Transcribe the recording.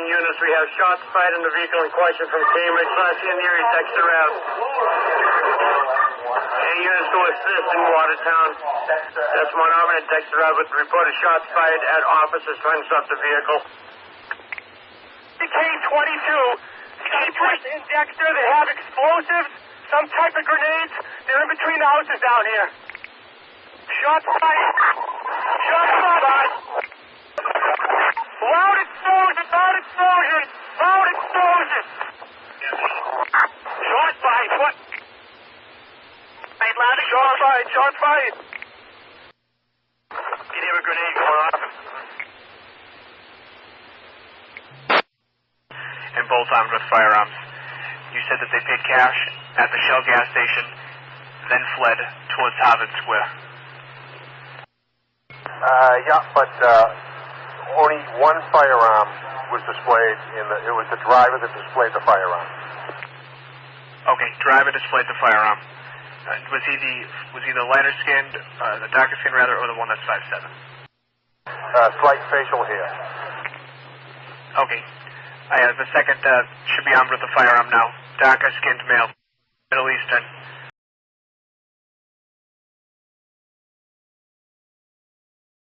units. We have shots fired in the vehicle in question from Cambridge. Last in the area, Dexter Ave. Any units to assist in Watertown. That's one army at Dexter Ave with reported shots fired at officers trying to stop the vehicle. K-22. Shots in Dexter. They have explosives, some type of grenades. They're in between the houses down here. Shots fired. Shots fired. Loud explosions. Loud explosions. Loud explosions. Shots fired. What? Loud shots fired. Shots fired. You hear a grenade going off? And both armed with firearms. You said that they paid cash at the Shell gas station, then fled towards Harvard Square. Yeah, but only one firearm was displayed it was the driver that displayed the firearm. Okay, driver displayed the firearm. Was he the lighter skinned, the darker skinned rather, or the one that's 5'7"? Slight facial hair. Okay. The second should be armed with a firearm now. Darker skinned male, Middle Eastern.